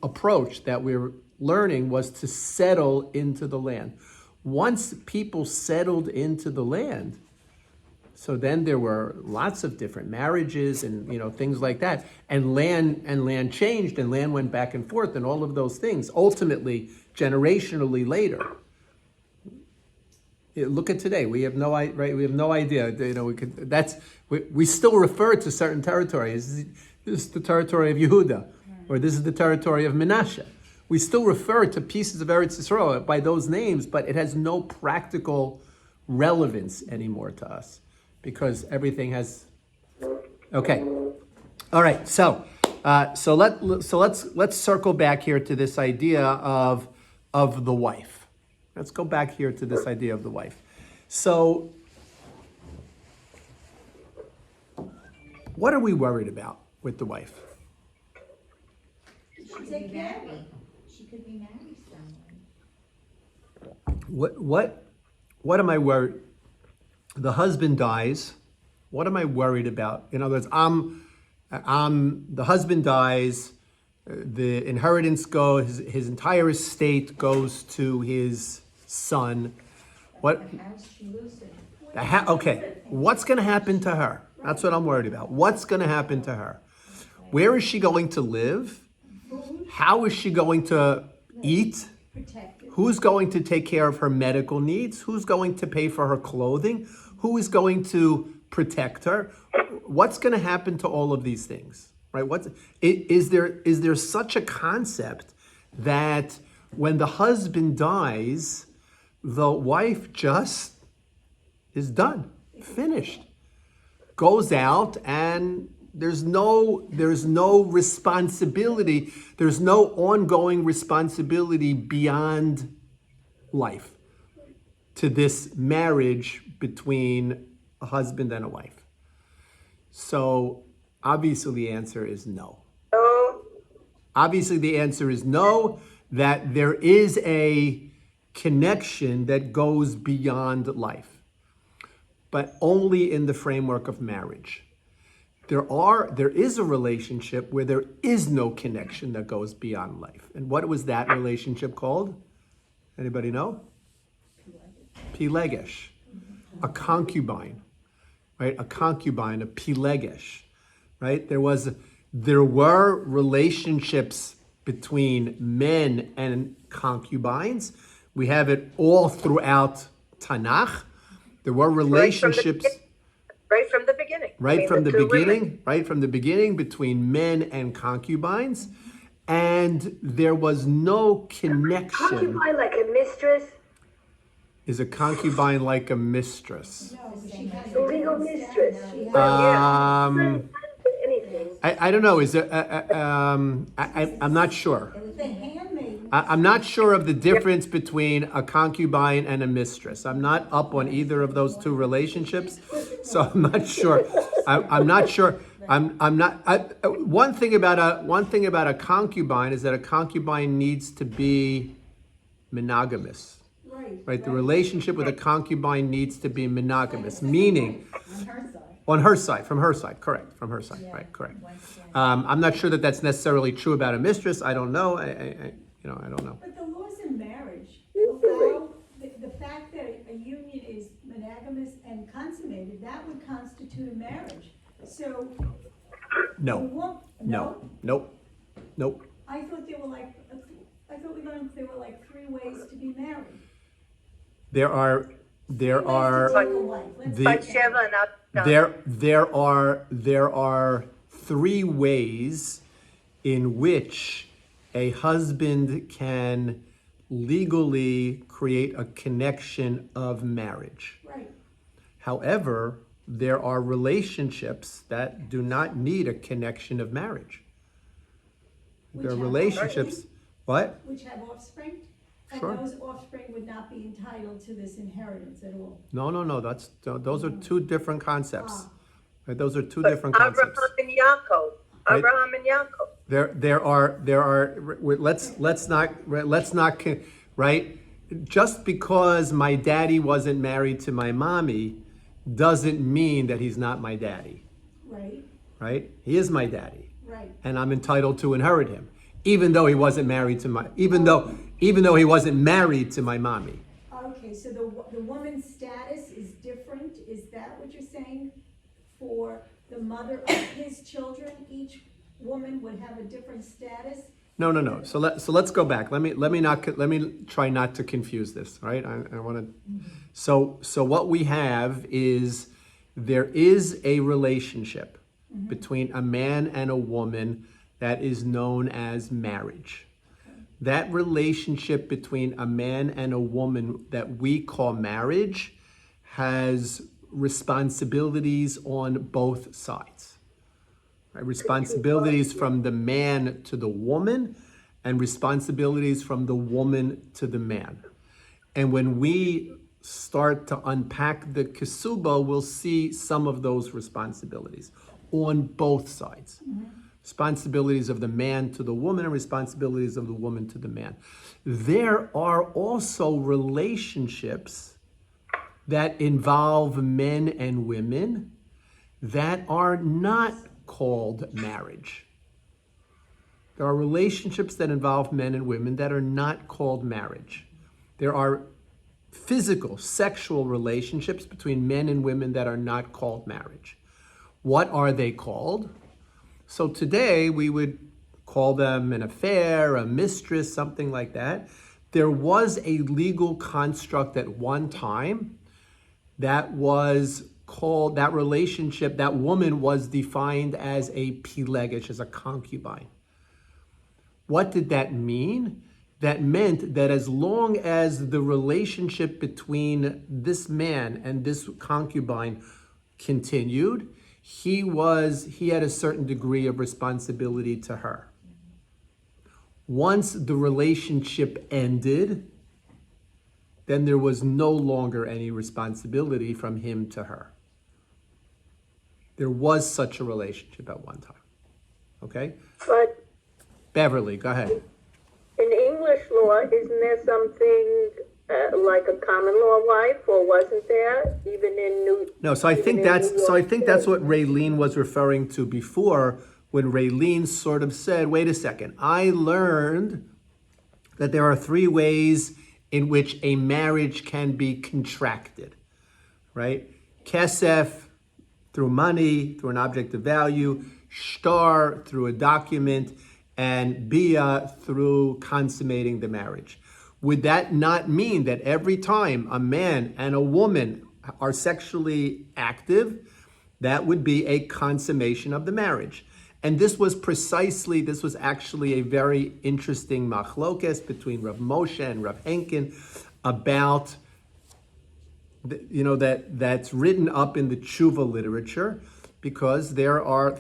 approach that we're learning was to settle into the land. Once people settled into the land, so then there were lots of different marriages and things like that, and land changed, and land went back and forth, and all of those things. Ultimately, generationally later. Look at today. We have no right. We have no idea. We still refer to certain territories. This is the territory of Yehuda, or this is the territory of Menashe. We still refer to pieces of Eretz Yisrael by those names, but it has no practical relevance anymore to us because everything has. Okay, all right. So let's circle back here to this idea of the wife. Let's go back here to this idea of the wife. So, what are we worried about with the wife? She could be married. She could be married someone. What am I worried? The husband dies. What am I worried about? In other words, the husband dies. The inheritance goes. His entire estate goes to his son. What? The house she lives in. Okay. What's going to happen to her? That's what I'm worried about. What's going to happen to her? Where is she going to live? How is she going to eat? Protected. Who's going to take care of her medical needs? Who's going to pay for her clothing? Who is going to protect her? What's going to happen to all of these things? Right? Is there such a concept that when the husband dies, the wife just is done, finished, goes out, and there's no responsibility, there's no ongoing responsibility beyond life to this marriage between a husband and a wife? So obviously the answer is no. Obviously the answer is no, that there is a connection that goes beyond life, but only in the framework of marriage. there is a relationship where there is no connection that goes beyond life. And what was that relationship called? Anybody know? Pilegesh, a concubine, right? A concubine, a pilegesh, right? There were relationships between men and concubines. We have it all throughout Tanakh. There were relationships Right from the beginning. right from the beginning between men and concubines, and there was no connection. Concubine like a mistress, Is a concubine like a mistress? a legal mistress. Anything. I don't know. Is there? I'm not sure. The handmaiden. I'm not sure of the difference between a concubine and a mistress. I'm not up on either of those two relationships, so I'm not sure. I'm not sure. I'm not. One thing about a concubine is that a concubine needs to be monogamous. Right. The relationship with a concubine needs to be monogamous, meaning On her side. from her side, correct, from her side, right, correct. I'm not sure that that's necessarily true about a mistress. I don't know. I don't know. But the laws in marriage allow, the fact that a union is monogamous and consummated, that would constitute a marriage. So. No, nope. I thought we learned there were like 3 ways to be married. There are Take a wife. Let's The- take Batsheva and there are 3 ways in which a husband can legally create a connection of marriage. Right. However, there are relationships that do not need a connection of marriage. There are Which have relationships. What? Which have offspring, Sure. and those offspring would not be entitled to this inheritance at all. No. Those are 2 different concepts. Ah. Right, those are 2 different concepts. Abraham and Yaakov. Right. Abraham and Yaakov. There are. Let's not. Right. Just because my daddy wasn't married to my mommy, doesn't mean that he's not my daddy. Right, Right. He is my daddy, right. and I'm entitled to inherit him, even though he wasn't married to my. Even though he wasn't married to my mommy. Okay, so the woman's status is different, is that what you're saying? For the mother of his children, each woman would have a different status? No. So let's go back. Let me try not to confuse this. Right. I want to. So what we have is there is a relationship between a man and a woman that is known as marriage. That relationship between a man and a woman that we call marriage has responsibilities on both sides. Right? Responsibilities from the man to the woman and responsibilities from the woman to the man. And when we start to unpack the Kesuba, we'll see some of those responsibilities on both sides. Responsibilities of the man to the woman and responsibilities of the woman to the man. There are also relationships that involve men and women that are not called marriage. There are relationships that involve men and women that are not called marriage. There are physical, sexual relationships between men and women that are not called marriage. What are they called? So today we would call them an affair, a mistress, something like that. There was a legal construct at one time that was called, that relationship, that woman was defined as a pilegesh, as a concubine. What did that mean? That meant that as long as the relationship between this man and this concubine continued, he had a certain degree of responsibility to her. Once the relationship ended, then there was no longer any responsibility from him to her. There was such a relationship at one time. Okay? But Beverly, go ahead. in English law, isn't there something like a common law wife, or wasn't there, even in New? No, so I think even in that's New so I York think that's State? what Raylene was referring to before, when Raylene sort of said, wait a second, I learned that there are three ways in which a marriage can be contracted, right? Kesef, through money, through an object of value; shtar, through a document; and bia, through consummating the marriage. Would that not mean that every time a man and a woman are sexually active, that would be a consummation of the marriage? And this was actually a very interesting machlokes between Rav Moshe and Rav Henkin about, that's written up in the tshuva literature, because there are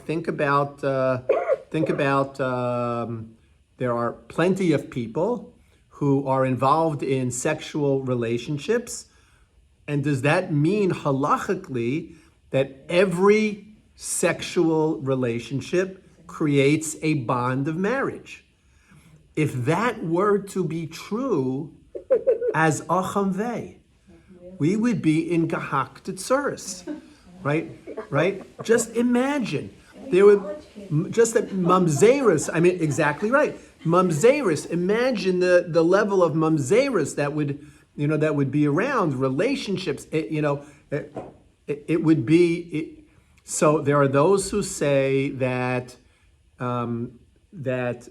plenty of people who are involved in sexual relationships. And does that mean halachically that every sexual relationship creates a bond of marriage? If that were to be true, as acham vei, we would be in gahak tzuris, right? Just imagine. There would just that mamzerus. I mean, exactly right. Mamzerus. Imagine the level of mamzerus that would be around relationships. It would be. So there are those who say that that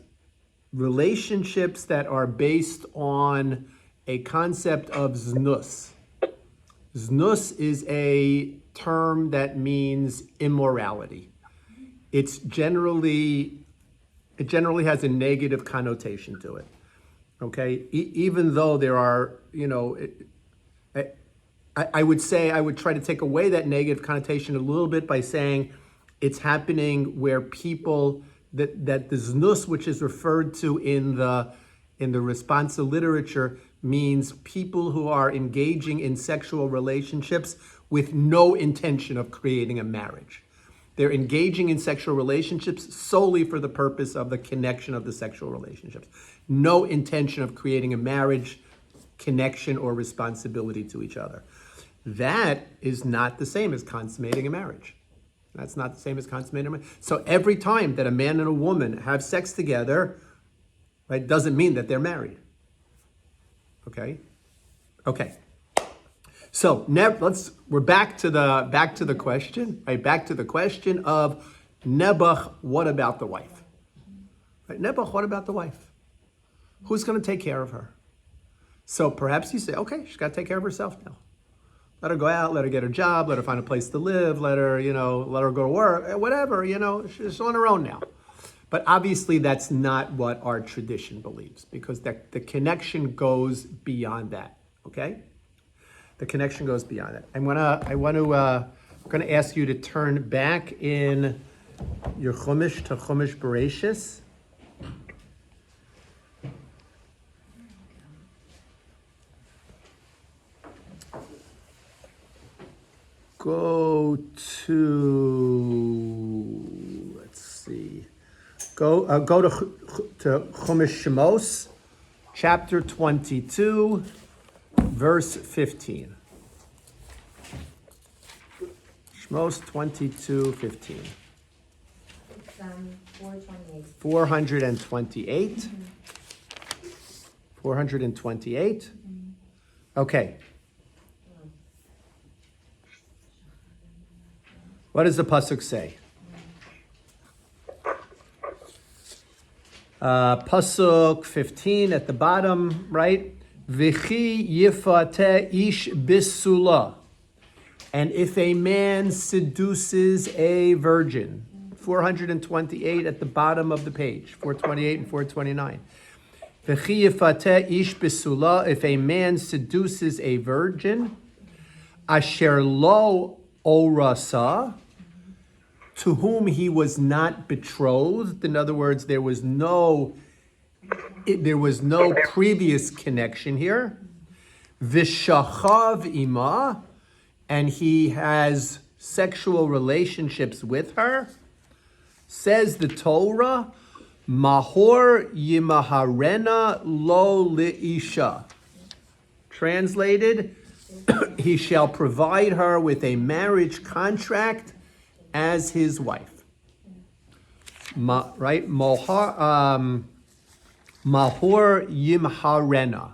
relationships that are based on a concept of znus. Znus is a term that means immorality. It generally has a negative connotation to it. Okay, even though there are, I would try to take away that negative connotation a little bit by saying it's happening where people that the znus, which is referred to in the responsa literature, means people who are engaging in sexual relationships with no intention of creating a marriage. They're engaging in sexual relationships solely for the purpose of the connection of the sexual relationships. No intention of creating a marriage, connection, or responsibility to each other. That is not the same as consummating a marriage. That's not the same as consummating a marriage. So every time that a man and a woman have sex together, right, doesn't mean that they're married. Okay? So we're back to the question, right? Back to the question of Nebuch, what about the wife? Right? Nebuch, what about the wife? Who's going to take care of her? So perhaps you say, okay, she's got to take care of herself now. Let her go out, let her get a job, let her find a place to live, let her go to work, whatever, she's on her own now. But obviously that's not what our tradition believes, because the connection goes beyond that, okay? The connection goes beyond that. I'm gonna ask you to turn back in your Chumash to Chumash Bereshis. Go to, let's see. Go to Chumash Shemos, chapter 22, verse 15. Shemos 22:15. It's 428. 428. 428. Okay. What does the pasuk say? Pasuk 15 at the bottom, right? V'chi yifate ish bisula. And if a man seduces a virgin, 428 at the bottom of the page, 428 and 429. V'chi yifate ish bisula, if a man seduces a virgin, asher lo orasa, to whom he was not betrothed. In other words, there was no previous connection here. Vishachav ima, and he has sexual relationships with her. Says the Torah, mahor yimaharena lo liisha. translated, he shall provide her with a marriage contract as his wife. Right? Mahor Yimharena.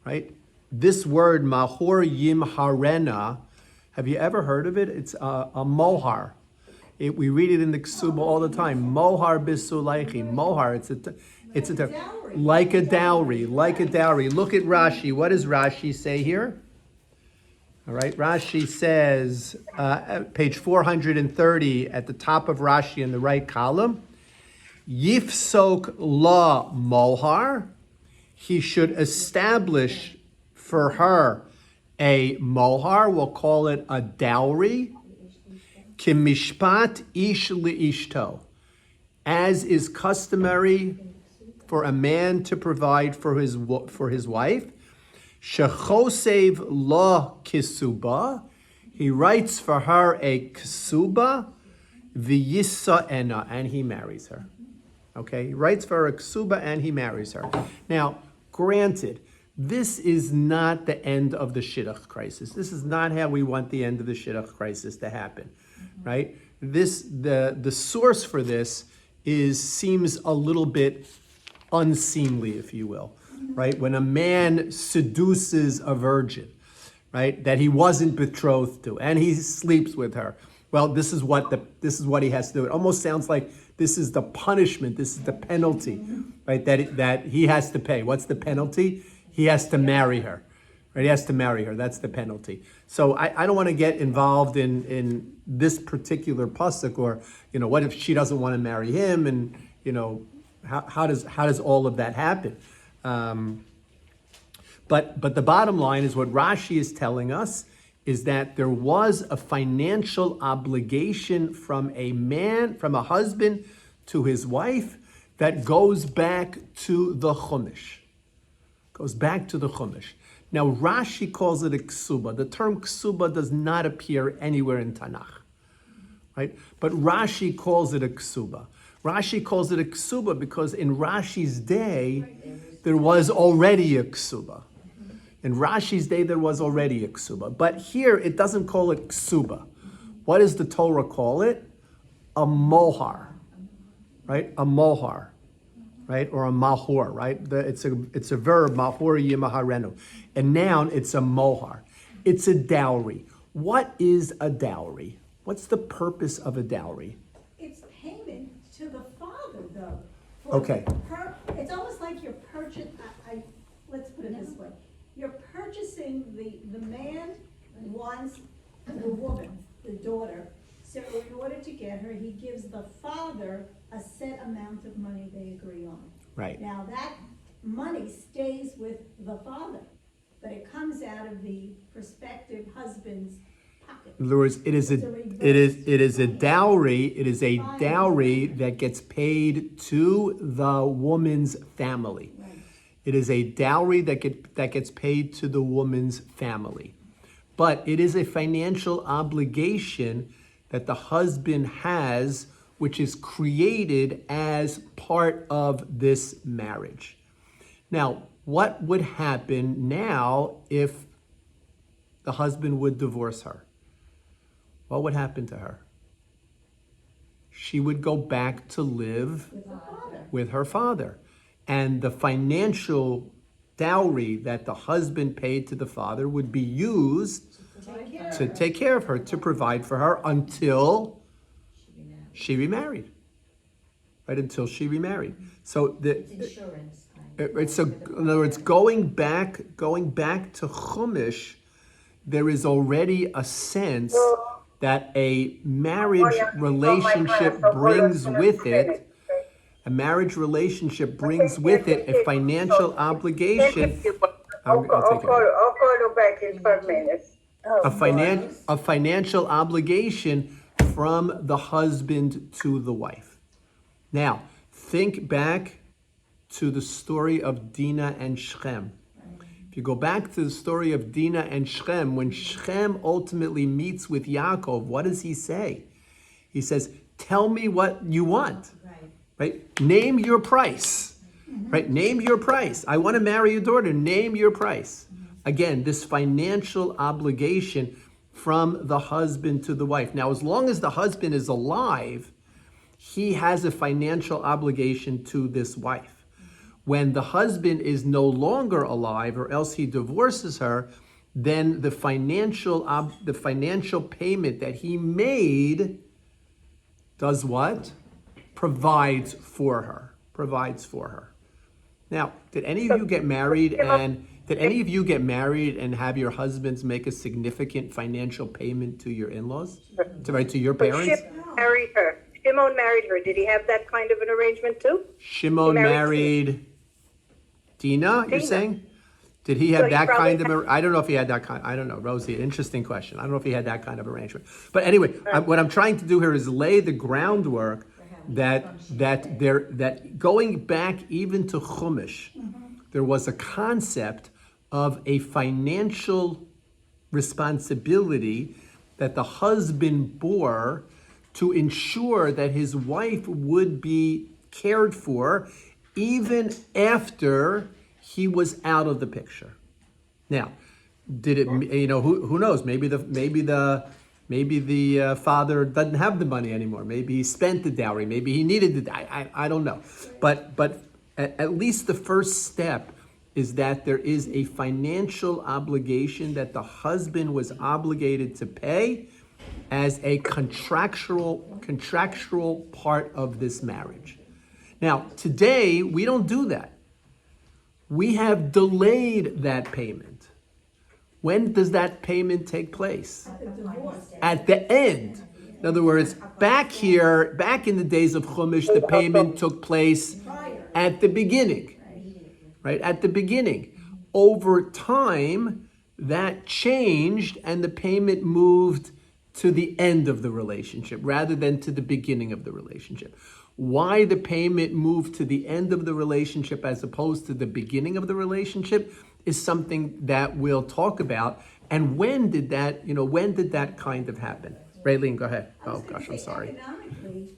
Right? This word, Mahor Yimharena, have you ever heard of it? It's a mohar. We read it in the Ksuba all the time. Mohar bisulaichi. Mohar, it's a dowry. like a dowry, like a dowry. Look at Rashi. What does Rashi say here? All right, Rashi says, page 430 at the top of Rashi in the right column, Yifsok la mohar, he should establish for her a mohar, we'll call it a dowry, kimishpat ish liishto, as is customary for a man to provide for his wife. Shechosev la kisuba, he writes for her a ksuba, v'yisa ena, and he marries her. Okay, he writes for her a ksuba and he marries her. Now, granted, this is not the end of the shidduch crisis. This is not how we want the end of the shidduch crisis to happen, right? The source for this seems a little bit unseemly, if you will, right? When a man seduces a virgin, right, that he wasn't betrothed to, and he sleeps with her. Well, this is what he has to do. It almost sounds like this is the punishment, this is the penalty, right? That he has to pay. What's the penalty? He has to marry her, right? He has to marry her. That's the penalty. So I don't want to get involved in this particular pasuk, or what if she doesn't want to marry him, and how does all of that happen? But the bottom line is what Rashi is telling us is that there was a financial obligation from a husband to his wife that goes back to the Chumash. Now Rashi calls it a ksuba. The term ksuba does not appear anywhere in Tanakh, right? But Rashi calls it a ksuba. Rashi calls it a ksuba because in Rashi's day, there was already a ksuba. In Rashi's day, there was already a ksuba. But here, it doesn't call it ksuba. What does the Torah call it? A mohar, right? A mohar, right? Or a mahor, right? It's a verb, mahor yimaharenu. A noun, it's a mohar. It's a dowry. What is a dowry? What's the purpose of a dowry? It's payment to the father, though. Okay. It's almost like you're purchasing, let's put it this way. You're purchasing, the man wants the woman, the daughter. So in order to get her, he gives the father a set amount of money they agree on. Right. Now that money stays with the father, but it comes out of the prospective husband's pocket. In other words, it is a dowry. It is a dowry that gets paid to the woman's family. Right. It is a dowry that gets paid to the woman's family. But it is a financial obligation that the husband has, which is created as part of this marriage. Now, what would happen now if the husband would divorce her? What would happen to her? She would go back to live with her father. And the financial dowry that the husband paid to the father would be used to take care of her, to provide for her until she remarried. Right, until she remarried. So It's insurance. in other words, going back to Chumash, there is already a sense that a marriage relationship brings with it. A marriage relationship brings with it a financial obligation. I'll call you back in 5 minutes. A financial obligation from the husband to the wife. Now, think back to the story of Dinah and Shechem. If you go back to the story of Dinah and Shechem, when Shechem ultimately meets with Yaakov, what does he say? He says, tell me what you want. Right? Name your price. Right? Name your price. I want to marry your daughter. Name your price. again, this financial obligation from the husband to the wife. Now, as long as the husband is alive, he has a financial obligation to this wife. When the husband is no longer alive, or else he divorces her, then the financial payment that he made does what? Provides for her. Provides for her. Now, did any of you get married and have your husbands make a significant financial payment to your in-laws? To your But parents? Shimon married her. Did he have that kind of an arrangement too? Shimon married Dina, you're Dina. saying? Did he So have he that probably kind of, I don't know if he had that kind, I don't know, Rosie, interesting question. I don't know if he had that kind of arrangement. But anyway, what I'm trying to do here is lay the groundwork that going back even to Chumash, there was a concept of a financial responsibility that the husband bore to ensure that his wife would be cared for even after he was out of the picture. Now, did it? Who knows? Maybe the father doesn't have the money anymore. Maybe he spent the dowry. Maybe he needed it. I don't know. But at least the first step is that there is a financial obligation that the husband was obligated to pay as a contractual part of this marriage. Now, today, we don't do that. We have delayed that payment. When does that payment take place? At the end. In other words, back in the days of Chumash, the payment took place at the beginning. Right? At the beginning. Over time, that changed and the payment moved to the end of the relationship rather than to the beginning of the relationship. Why the payment moved to the end of the relationship as opposed to the beginning of the relationship is something that we'll talk about. And when did that kind of happen? Raylene, go ahead. I was Oh gonna gosh, I'm say, sorry. Economically,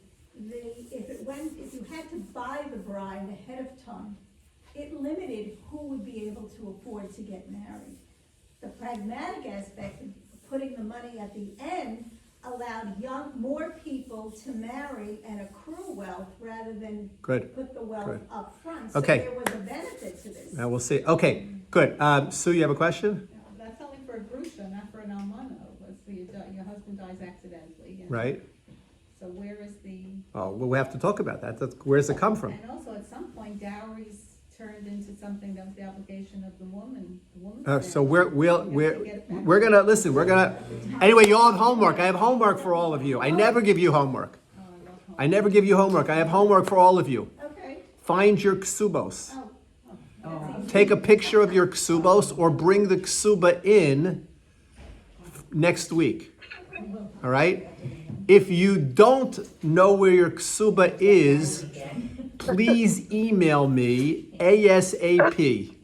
if you had to buy the bride ahead of time, it limited who would be able to afford to get married. The pragmatic aspect of putting the money at the end allowed more people to marry and accrue wealth rather than Good. put the wealth Good. up front. Okay. So there was a benefit to this. Now we'll see. Okay, good. Sue, you have a question? That's only for a grusha, not for an almana. Your husband dies accidentally. Right? So where is the, Oh, well, we have to talk about that. Where's it come from? and also at some point dowries turned into something that was the obligation of the woman. So we're gonna listen. Anyway, you all have homework. I have homework for all of you. I never give you homework. I never give you homework. I have homework for all of you. Okay. Find your ksubos. Oh. Take a picture of your ksubos or bring the ksuba in next week. All right? If you don't know where your ksuba is, please email me ASAP.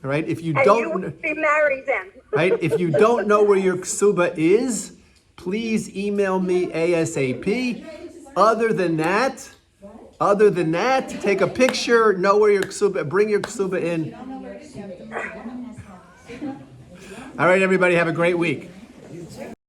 All right? If you And you don't, would be married then. right? If you don't know where your ksuba is, please email me ASAP. Other than that, take a picture, know where your ksuba, bring your ksuba in. All right, everybody, have a great week.